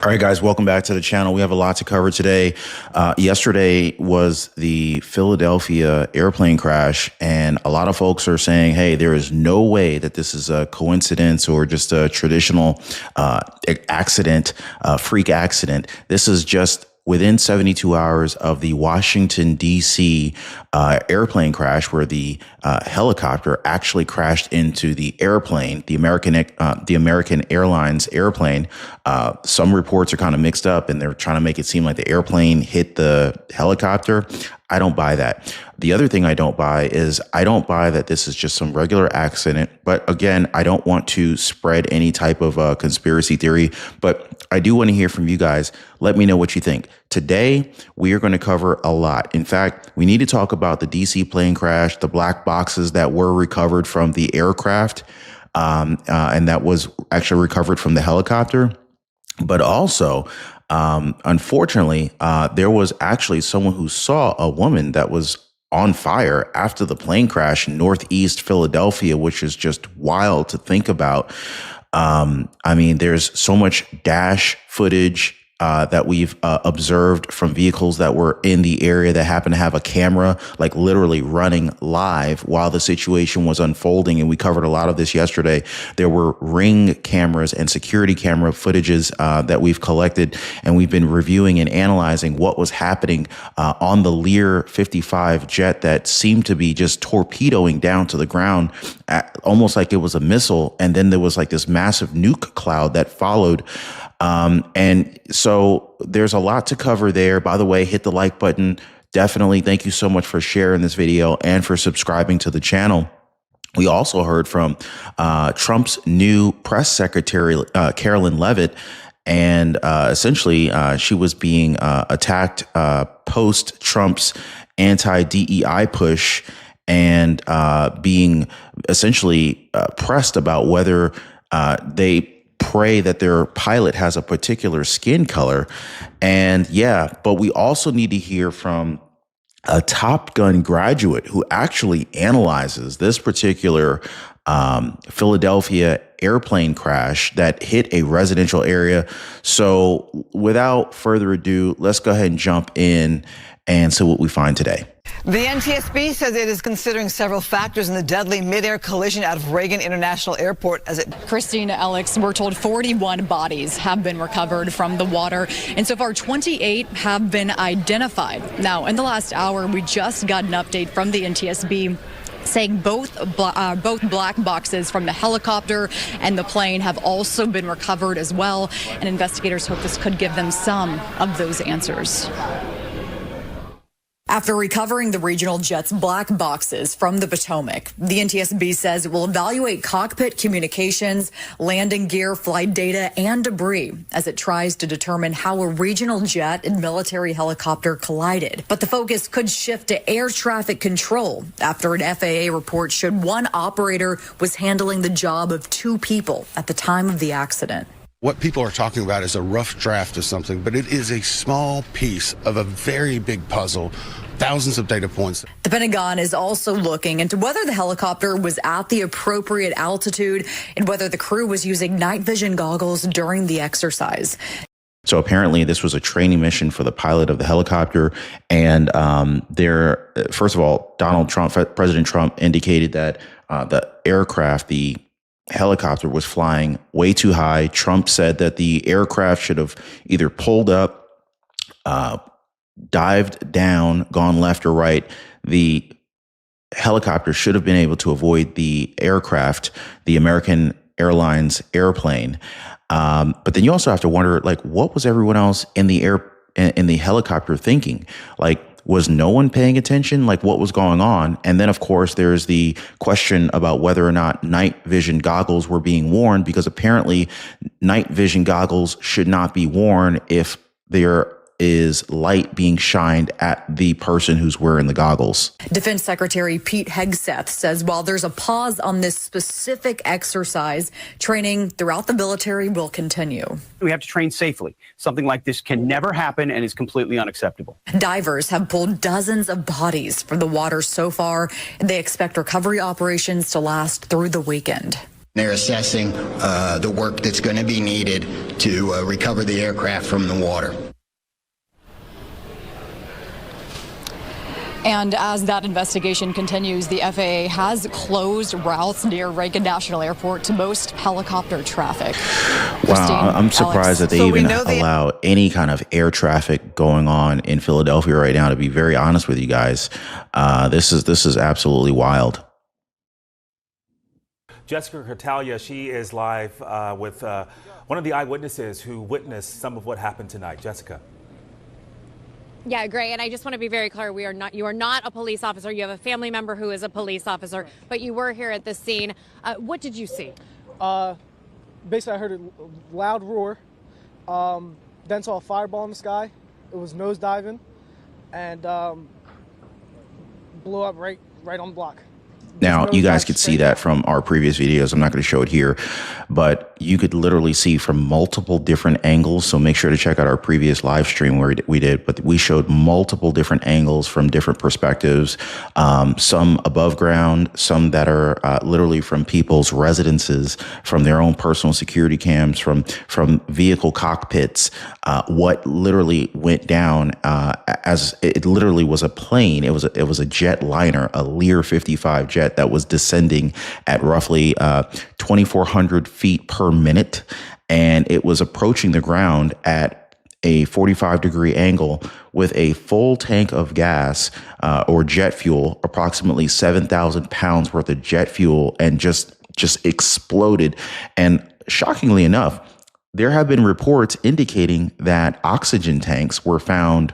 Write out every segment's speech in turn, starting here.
All right, guys, welcome back to the channel. We have a lot to cover today. Yesterday was the Philadelphia airplane crash, and a lot of folks are saying, hey, there is no way that this is a coincidence or just a traditional accident, freak accident. This is just within 72 hours of the Washington, D.C. Airplane crash, where the helicopter actually crashed into the airplane, the American Airlines airplane. Some reports are kind of mixed up, and they're trying to make it seem like the airplane hit the helicopter. I don't buy that. The other thing I don't buy is I don't buy that this is just some regular accident. But again, I don't want to spread any type of conspiracy theory, but I do want to hear from you guys. Let me know what you think. Today, we are going to cover a lot. In fact, we need to talk about the DC plane crash, the black boxes that were recovered from the aircraft, and that was actually recovered from the helicopter. But also, unfortunately, there was actually someone who saw a woman that was on fire after the plane crash in Northeast Philadelphia, which is just wild to think about. I mean, there's so much dash footage that we've observed from vehicles that were in the area that happened to have a camera, like literally running live while the situation was unfolding. And we covered a lot of this yesterday. There were Ring cameras and security camera footages that we've collected, and we've been reviewing and analyzing what was happening on the Lear 55 jet that seemed to be just torpedoing down to the ground, almost like it was a missile. And then there was like this massive nuke cloud that followed. And so there's a lot to cover there. By the way, hit the like button. Definitely. Thank you so much for sharing this video and for subscribing to the channel. We also heard from Trump's new press secretary, Carolyn Leavitt, and essentially she was being attacked post Trump's anti-DEI push and being essentially pressed about whether they pray that their pilot has a particular skin color. And yeah, but we also need to hear from a Top Gun graduate who actually analyzes this particular Philadelphia airplane crash that hit a residential area. So without further ado, let's go ahead and jump in and see what we find today. The NTSB says it is considering several factors in the deadly midair collision out of Reagan International Airport as it... Christina, Alex, we're told 41 bodies have been recovered from the water, and so far 28 have been identified. Now, in the last hour, we just got an update from the NTSB saying both black boxes from the helicopter and the plane have also been recovered as well, and investigators hope this could give them some of those answers. After recovering the regional jet's black boxes from the Potomac, the NTSB says it will evaluate cockpit communications, landing gear, flight data, and debris as it tries to determine how a regional jet and military helicopter collided. But the focus could shift to air traffic control after an FAA report showed one operator was handling the job of two people at the time of the accident. What people are talking about is a rough draft of something, but it is a small piece of a very big puzzle, thousands of data points. The Pentagon is also looking into whether the helicopter was at the appropriate altitude and whether the crew was using night vision goggles during the exercise. So apparently this was a training mission for the pilot of the helicopter. And first of all, President Trump indicated that the aircraft, the helicopter, was flying way too high. Trump said that the aircraft should have either pulled up, dived down, gone left or right. The helicopter should have been able to avoid the aircraft, the American Airlines airplane. But then you also have to wonder, like, what was everyone else in the helicopter thinking? Like, was no one paying attention? Like, what was going on? And then, of course, there's the question about whether or not night vision goggles were being worn, because apparently night vision goggles should not be worn if there is light being shined at the person who's wearing the goggles. Defense Secretary Pete Hegseth says while there's a pause on this specific exercise, training throughout the military will continue. We have to train safely. Something like this can never happen and is completely unacceptable. Divers have pulled dozens of bodies from the water so far, and they expect recovery operations to last through the weekend. They're assessing the work that's going to be needed to recover the aircraft from the water. And as that investigation continues, the FAA has closed routes near Reagan National Airport to most helicopter traffic. Wow, I'm surprised that they even allow any kind of air traffic going on in Philadelphia right now, to be very honest with you guys. This is absolutely wild. Jessica Catalia, she is live with one of the eyewitnesses who witnessed some of what happened tonight. Jessica. Yeah, Gray, and I just want to be very clear, you are not a police officer. You have a family member who is a police officer, but you were here at the scene. What did you see? Basically, I heard a loud roar, then saw a fireball in the sky. It was nosediving, and blew up right on the block. Now, you guys could see that from our previous videos. I'm not going to show it here, but you could literally see from multiple different angles. So make sure to check out our previous live stream where we did, but we showed multiple different angles from different perspectives, some above ground, some that are literally from people's residences, from their own personal security cams, from vehicle cockpits, what literally went down as it literally was a plane. It was a jet liner, a Lear 55 jet that was descending at roughly 2,400 feet per minute, and it was approaching the ground at a 45-degree angle with a full tank of gas or jet fuel, approximately 7,000 pounds worth of jet fuel, and just exploded. And shockingly enough, there have been reports indicating that oxygen tanks were found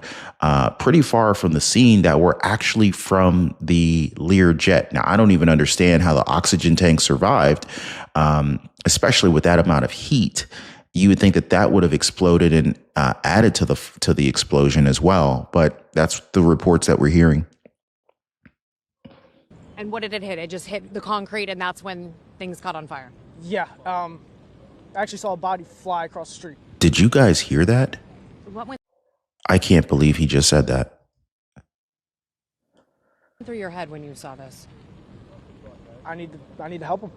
pretty far from the scene that were actually from the Lear jet. Now, I don't even understand how the oxygen tank survived, especially with that amount of heat. You would think that would have exploded and added to the explosion as well. But that's the reports that we're hearing. And what did it hit? It just hit the concrete, and that's when things caught on fire. Yeah, I actually saw a body fly across the street. Did you guys hear that? What went I can't believe he just said that. through your head when you saw this? I need to help him.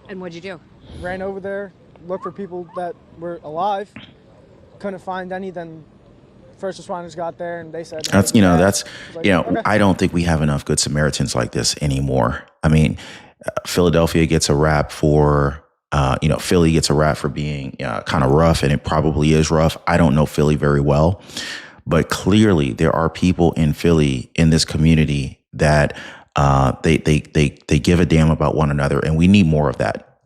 And what'd you do? Ran over there, looked for people that were alive. Couldn't find any. Then first responders got there, and they said, okay. I don't think we have enough good Samaritans like this anymore. I mean, Philadelphia gets a rap for. Philly gets a rap for being kind of rough, and it probably is rough. I don't know Philly very well, but clearly there are people in Philly, in this community, that they give a damn about one another, and we need more of that.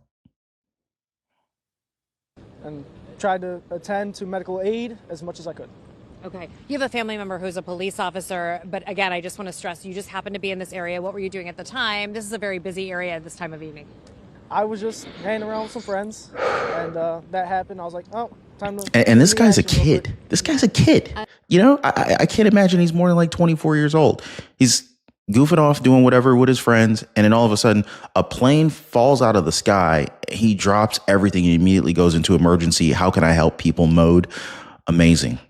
And tried to attend to medical aid as much as I could. Okay. You have a family member who's a police officer, but again, I just want to stress, you just happened to be in this area. What were you doing at the time? This is a very busy area at this time of evening. I was just hanging around with some friends, and that happened. I was like, oh, time to... And this guy's a kid. This guy's a kid. I can't imagine he's more than like 24 years old. He's goofing off, doing whatever with his friends, and then all of a sudden, a plane falls out of the sky. He drops everything and immediately goes into emergency. How can I help people mode? Amazing.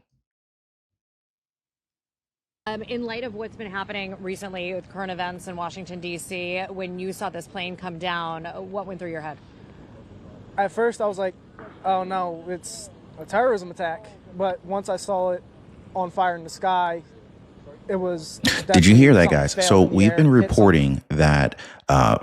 In light of what's been happening recently with current events in Washington, D.C., when you saw this plane come down, what went through your head? At first, I was like, oh, no, it's a terrorism attack. But once I saw it on fire in the sky, it was... Did you hear that, guys? So we've been reporting that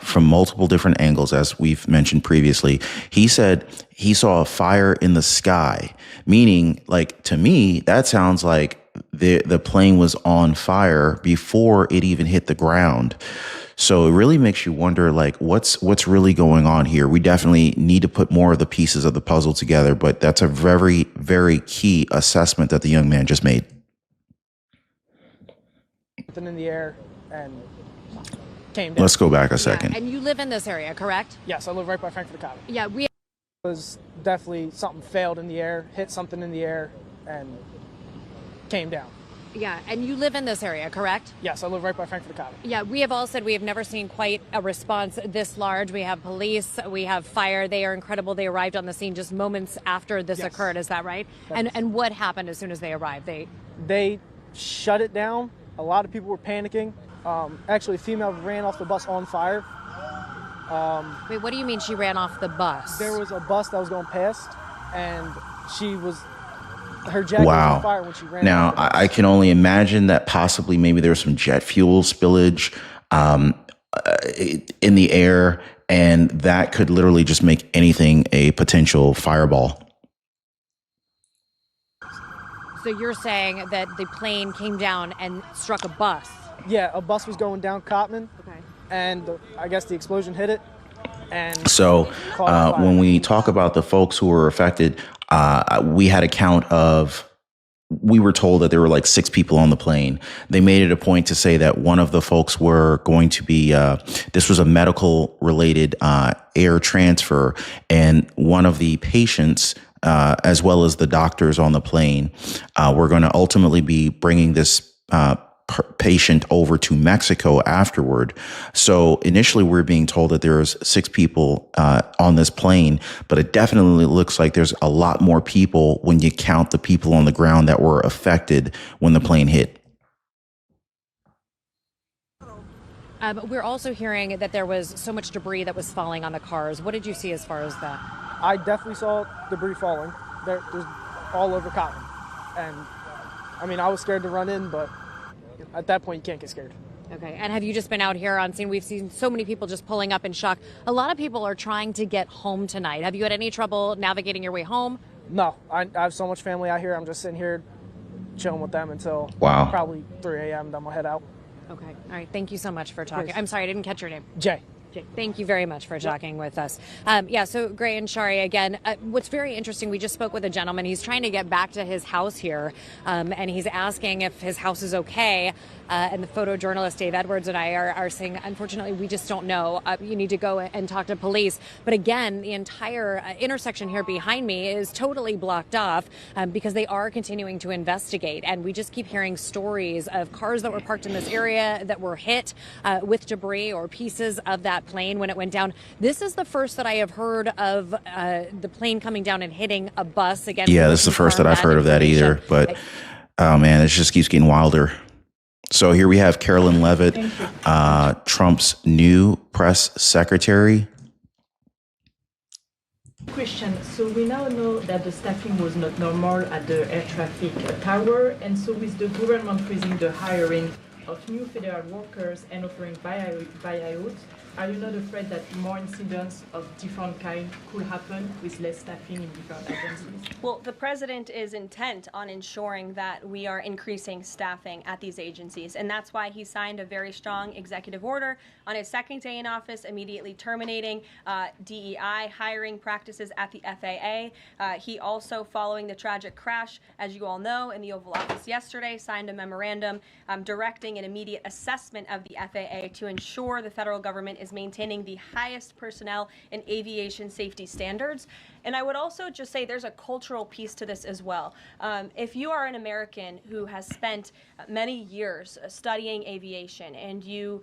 from multiple different angles, as we've mentioned previously. He said he saw a fire in the sky, meaning, like, to me, that sounds like the plane was on fire before it even hit the ground. So it really makes you wonder, like, what's really going on here? We definitely need to put more of the pieces of the puzzle together, but that's a very, very key assessment that the young man just made. Something in the air and came down. Let's go back a second. Yeah, and you live in this area, correct? Yes, I live right by Frankfurt Academy. Yeah, It was definitely something failed in the air, hit something in the air, and came down. Yeah, and you live in this area, correct? Yes, I live right by Frankfurt Academy. Yeah, we have all said we have never seen quite a response this large. We have police, we have fire. They are incredible. They arrived on the scene just moments after this occurred. Is that right? And what happened as soon as they arrived? They shut it down. A lot of people were panicking. Actually, a female ran off the bus on fire. Wait, what do you mean she ran off the bus? There was a bus that was going past, and her jacket was Wow. on fire when she ran Now, off the bus. I can only imagine that possibly maybe there was some jet fuel spillage in the air, and that could literally just make anything a potential fireball. So you're saying that the plane came down and struck a bus? Yeah, a bus was going down Cotman, and I guess the explosion hit it. And So when we talk about the folks who were affected, we had a count of, we were told that there were like 6 people on the plane. They made it a point to say that one of the folks were going to be, this was a medical related air transfer, and one of the patients, as well as the doctors on the plane, were going to ultimately be bringing this patient over to Mexico afterward. So initially we're being told that there's 6 people on this plane, but it definitely looks like there's a lot more people when you count the people on the ground that were affected when the plane hit. We're also hearing that there was so much debris that was falling on the cars. What did you see as far as that? I definitely saw debris falling. There's all over Cotton. And I mean, I was scared to run in, but at that point, you can't get scared. Okay. And have you just been out here on scene? We've seen so many people just pulling up in shock. A lot of people are trying to get home tonight. Have you had any trouble navigating your way home? No, I have so much family out here. I'm just sitting here chilling with them until probably 3 a.m. Then we'll head out. Okay. All right. Thank you so much for talking. I'm sorry, I didn't catch your name. Jay. Thank you very much for talking with us. So Gray and Shari, again, what's very interesting, we just spoke with a gentleman. He's trying to get back to his house here, and he's asking if his house is okay. And the photojournalist Dave Edwards and I are saying, unfortunately, we just don't know. You need to go and talk to police. But again, the entire intersection here behind me is totally blocked off because they are continuing to investigate. And we just keep hearing stories of cars that were parked in this area that were hit with debris or pieces of that plane when it went down. This is the first that I have heard of the plane coming down and hitting a bus again. Yeah, this is the first that I've heard of that either. But oh man, it just keeps getting wilder. So here we have Carolyn Levitt, Trump's new press secretary. Question. So we now know that the staffing was not normal at the air traffic tower, and so with the government freezing the hiring of new federal workers and offering buyouts, are you not afraid that more incidents of different kind could happen with less staffing in different agencies? Well, the president is intent on ensuring that we are increasing staffing at these agencies, and that's why he signed a very strong executive order on his second day in office, immediately terminating DEI hiring practices at the FAA. He also, following the tragic crash, as you all know, in the Oval Office yesterday, signed a memorandum directing an immediate assessment of the FAA to ensure the federal government is maintaining the highest personnel and aviation safety standards. And I would also just say there's a cultural piece to this as well. If you are an American who has spent many years studying aviation and you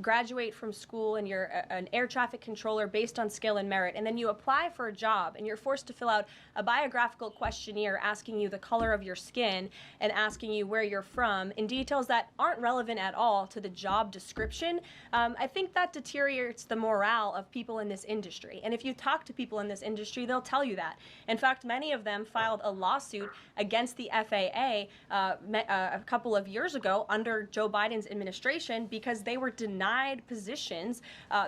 graduate from school and you're an air traffic controller based on skill and merit, and then you apply for a job and you're forced to fill out a biographical questionnaire asking you the color of your skin and asking you where you're from in details that aren't relevant at all to the job description, I think that deteriorates the morale of people in this industry. And if you talk to people in this industry, they'll tell you that. In fact, many of them filed a lawsuit against the FAA a couple of years ago under Joe Biden's administration because they were denied positions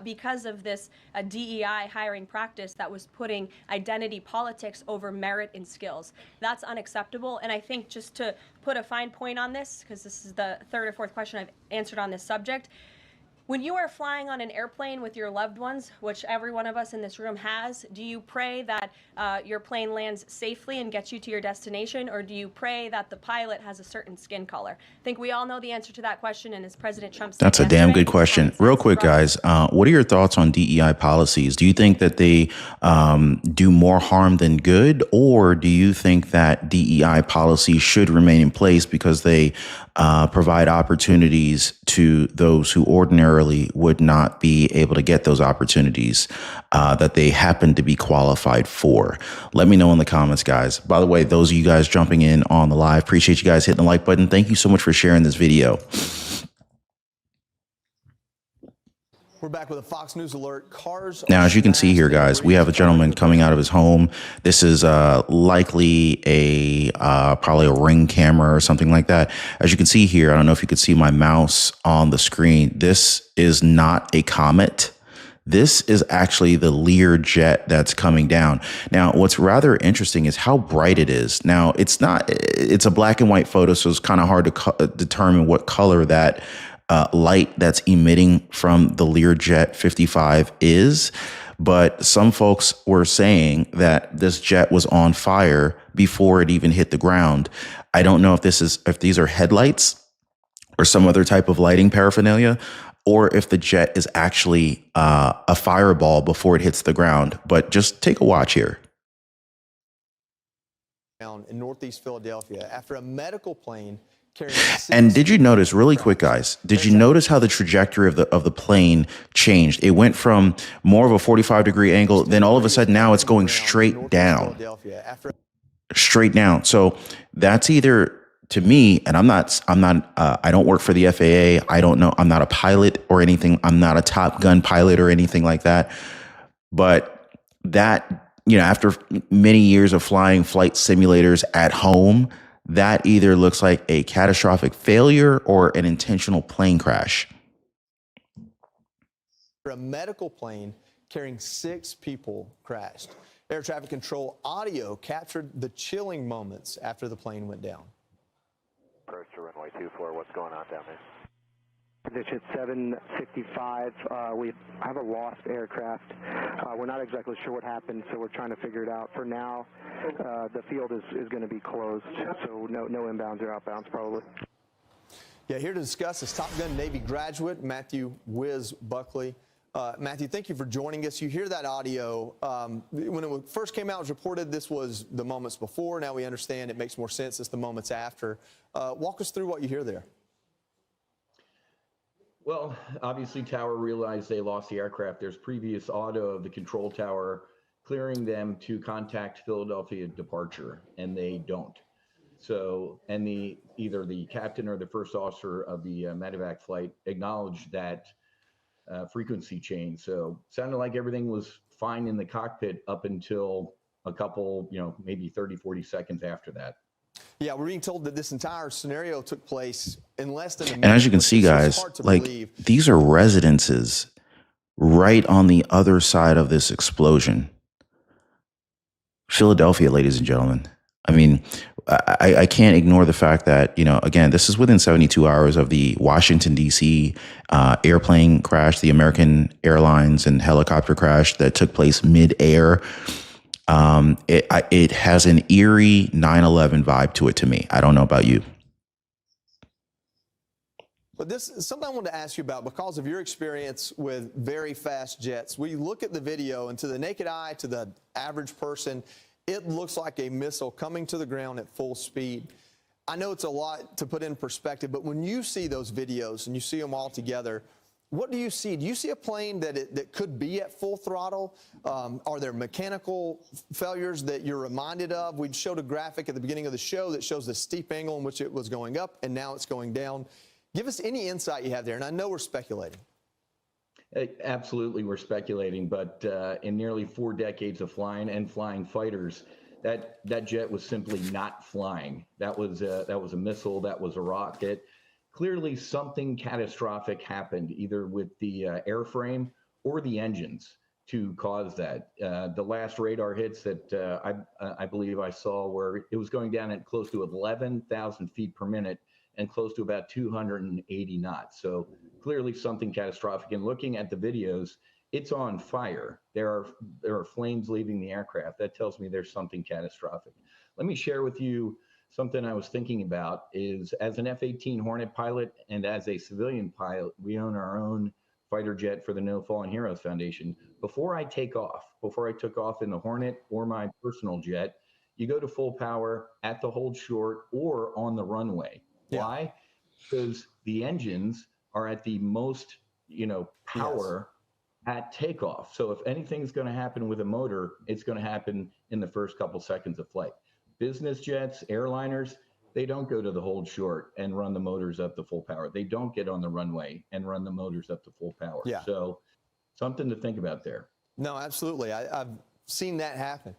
because of this DEI hiring practice that was putting identity politics over merit and skills. That's unacceptable. And I think just to put a fine point on this, because this is the third or fourth question I've answered on this subject, when you are flying on an airplane with your loved ones, which every one of us in this room has, do you pray that your plane lands safely and gets you to your destination, or do you pray that the pilot has a certain skin color? I think we all know the answer to that question, and as President Trump said That's a damn good question. Real quick, guys, what are your thoughts on DEI policies? Do you think that they do more harm than good, or do you think that DEI policies should remain in place because they provide opportunities to those who ordinarily would not be able to get those opportunities that they happen to be qualified for? Let me know in the comments, guys. By the way, those of you guys jumping in on the live, appreciate you guys hitting the like button. Thank you so much for sharing this video. We're back with a Fox News alert. Cars. Now, as you can see here, guys, we have a gentleman coming out of his home. This is likely a probably a Ring camera or something like that. As you can see here, I don't know if you could see my mouse on the screen. This is not a comet. This is actually the Lear jet that's coming down. Now, what's rather interesting is how bright it is. Now, it's a black and white photo, so it's kind of hard to determine what color that light that's emitting from the Learjet 55 is. But some folks were saying that this jet was on fire before it even hit the ground. I don't know if these are headlights or some other type of lighting paraphernalia, or if the jet is actually a fireball before it hits the ground. But just take a watch here. In Northeast Philadelphia, after a medical plane carrying. And did you notice, really quick, guys, did you notice how the trajectory of the plane changed? It went from more of a 45-degree angle, then all of a sudden now it's going straight down. Straight down. So that's either, to me, and I don't work for the FAA. I don't know. I'm not a pilot or anything. I'm not a Top Gun pilot or anything like that. But that, after many years of flying flight simulators at home, that either looks like a catastrophic failure or an intentional plane crash. A medical plane carrying 6 people crashed. Air traffic control audio captured the chilling moments after the plane went down. Approach to runway 24, what's going on down there? Position 755, we have a lost aircraft. We're not exactly sure what happened, so we're trying to figure it out. For now, the field is going to be closed, so no inbounds or outbounds probably. Yeah, here to discuss is Top Gun Navy graduate Matthew Wiz Buckley. Matthew, thank you for joining us. You hear that audio. When it first came out, it was reported this was the moments before. Now we understand it makes more sense. It's the moments after. Walk us through what you hear there. Well, obviously, Tower realized they lost the aircraft. There's previous audio of the control tower clearing them to contact Philadelphia departure, and they don't. So, and either the captain or the first officer of the medevac flight acknowledged that frequency change. So, sounded like everything was fine in the cockpit up until a couple, maybe 30, 40 seconds after that. Yeah, we're being told that this entire scenario took place in less than a minute. And as you can see, guys, these are residences right on the other side of this explosion. Philadelphia, ladies and gentlemen. I mean, I can't ignore the fact that, again, this is within 72 hours of the Washington, D.C. Airplane crash, the American Airlines and helicopter crash that took place mid-air. It has an eerie 9/11 vibe to it to me. I don't know about you. But this is something I wanted to ask you about because of your experience with very fast jets. When you look at the video and to the naked eye, to the average person, it looks like a missile coming to the ground at full speed. I know it's a lot to put in perspective, but when you see those videos and you see them all together, what do you see? Do you see a plane that could be at full throttle? Are there mechanical failures that you're reminded of? We showed a graphic at the beginning of the show that shows the steep angle in which it was going up, and now it's going down. Give us any insight you have there, and I know we're speculating. Absolutely, we're speculating, but in nearly 4 decades of flying and flying fighters, that jet was simply not flying. That was a missile. That was a rocket. Clearly, something catastrophic happened either with the airframe or the engines to cause that. The last radar hits that I believe I saw where it was going down at close to 11,000 feet per minute and close to about 280 knots. So clearly something catastrophic. And looking at the videos, it's on fire. There are flames leaving the aircraft. That tells me there's something catastrophic. Let me share with you something I was thinking about is as an F-18 Hornet pilot and as a civilian pilot, we own our own fighter jet for the No Fallen Heroes Foundation. Before I took off in the Hornet or my personal jet, you go to full power at the hold short or on the runway. Yeah. Why? Because the engines are at the most, power at takeoff. So if anything's going to happen with a motor, it's going to happen in the first couple seconds of flight. Business jets, airliners, they don't go to the hold short and run the motors up to full power. They don't get on the runway and run the motors up to full power. Yeah. So Something to think about there. No, absolutely. I've seen that happen.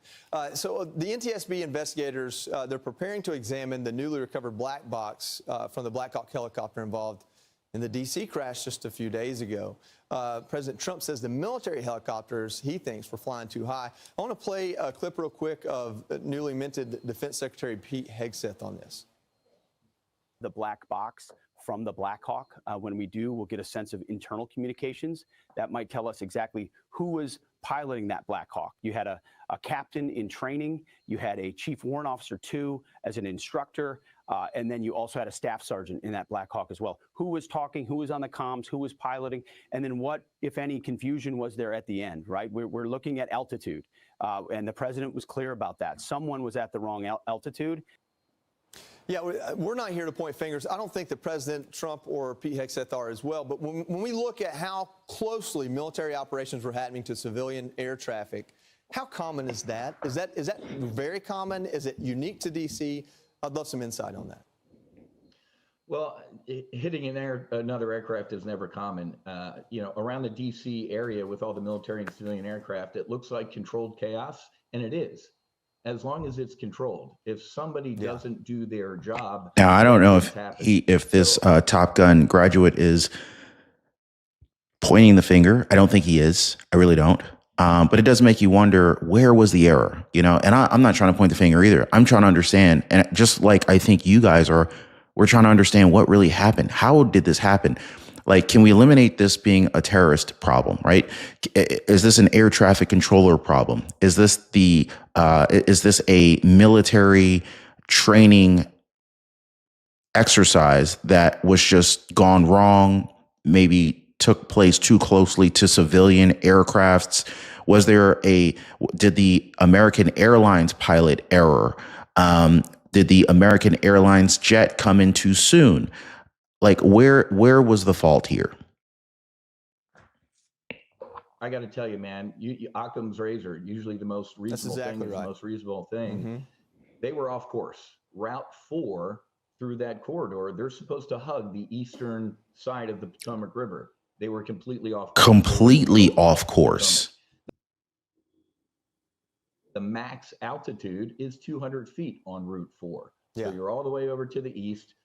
So the NTSB investigators, they're preparing to examine the newly recovered black box from the Black Hawk helicopter involved in the D.C. crash just a few days ago. President Trump says the military helicopters, he thinks, were flying too high. I want to play a clip real quick of newly minted Defense Secretary Pete Hegseth on this. The black box from the Black Hawk. When we do, we'll get a sense of internal communications. That might tell us exactly who was piloting that Black Hawk. You had a captain in training, you had a chief warrant officer 2 as an instructor, and then you also had a staff sergeant in that Black Hawk as well. Who was talking, who was on the comms, who was piloting, and then what, if any, confusion was there at the end, right? We're looking at altitude, and the president was clear about that. Someone was at the wrong altitude. Yeah, we're not here to point fingers. I don't think that President Trump or Pete Hegseth are as well. But when we look at how closely military operations were happening to civilian air traffic, how common is that? Is that very common? Is it unique to D.C.? I'd love some insight on that. Well, hitting another aircraft is never common. Around the D.C. area with all the military and civilian aircraft, it looks like controlled chaos, and it is. As long as it's controlled. If somebody doesn't do their job. Now, I don't know if this Top Gun graduate is pointing the finger. I don't think he is. I really don't. But it does make you wonder, where was the error? And I'm not trying to point the finger either. I'm trying to understand. And just like I think you guys are, we're trying to understand what really happened. How did this happen? Like, can we eliminate this being a terrorist problem, right? Is this an air traffic controller problem? Is this a military training exercise that was just gone wrong, maybe took place too closely to civilian aircrafts? Did the American Airlines pilot error? Did the American Airlines jet come in too soon? Like, where was the fault here? I got to tell you, man, Occam's razor, usually the most reasonable thing is the most reasonable thing. Mm-hmm. They were off course. Route 4 through that corridor, they're supposed to hug the eastern side of the Potomac River. They were completely off course. Completely off course. The max altitude is 200 feet on Route 4. Yeah. So you're all the way over to the east.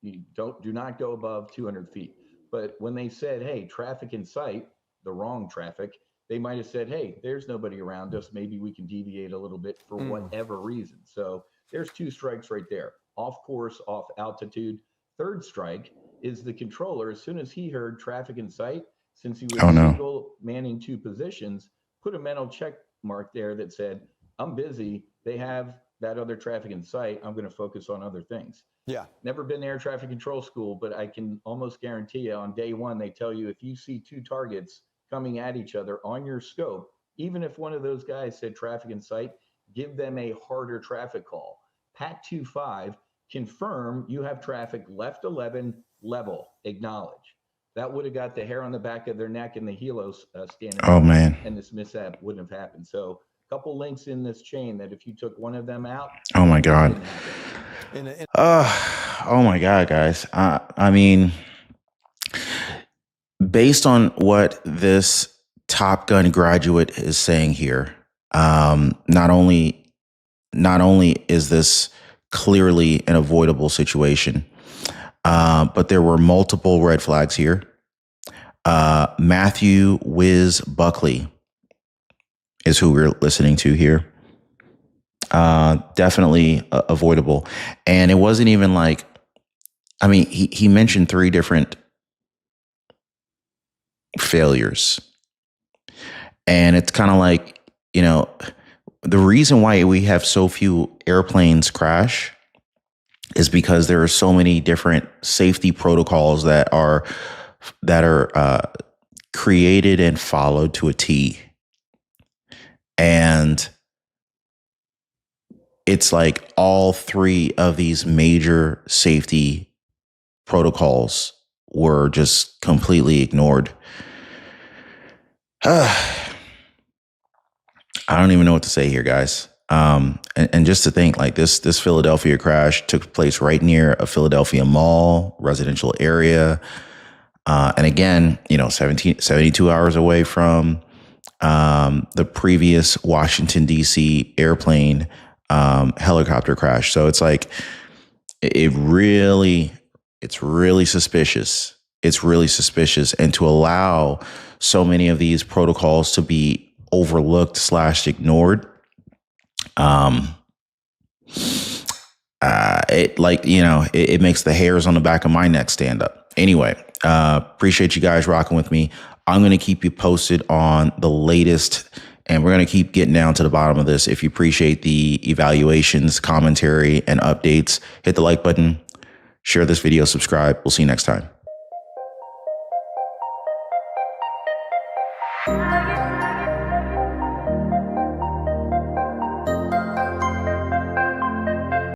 You do not go above 200 feet. But when they said, hey, traffic in sight, the wrong traffic, they might have said, hey, there's nobody around us. Maybe we can deviate a little bit for whatever reason. So there's 2 strikes right there. Off course, off altitude. Third strike is the controller. As soon as he heard traffic in sight, since he was single manning 2 positions, put a mental check mark there that said, I'm busy. They have that other traffic in sight. I'm going to focus on other things. Yeah. Never been to air traffic control school, but I can almost guarantee you on day 1, they tell you if you see 2 targets coming at each other on your scope, even if one of those guys said traffic in sight, give them a harder traffic call. PAT 25, confirm you have traffic left 11, level, acknowledge. That would have got the hair on the back of their neck and the helos standing Oh, up, man. and this mishap wouldn't have happened. So a couple links in this chain that if you took one of them out. Oh, my God. Oh my God, guys. I mean, based on what this Top Gun graduate is saying here, not only is this clearly an avoidable situation, but there were multiple red flags here. Matthew Wiz Buckley is who we're listening to here. Definitely avoidable. And it wasn't even like, I mean, he mentioned 3 different failures. And it's kind of like, the reason why we have so few airplanes crash is because there are so many different safety protocols that are created and followed to a T. And it's like all 3 of these major safety protocols were just completely ignored. I don't even know what to say here, guys. And just to think, like, this Philadelphia crash took place right near a Philadelphia mall, residential area. And again, 72 hours away from the previous Washington, D.C. airplane helicopter crash. So it's like, it's really suspicious. It's really suspicious. And to allow so many of these protocols to be overlooked / ignored, it makes the hairs on the back of my neck stand up. Anyway, appreciate you guys rocking with me. I'm going to keep you posted on the latest, and we're going to keep getting down to the bottom of this. If you appreciate the evaluations, commentary, and updates, hit the like button, share this video, subscribe. We'll see you next time.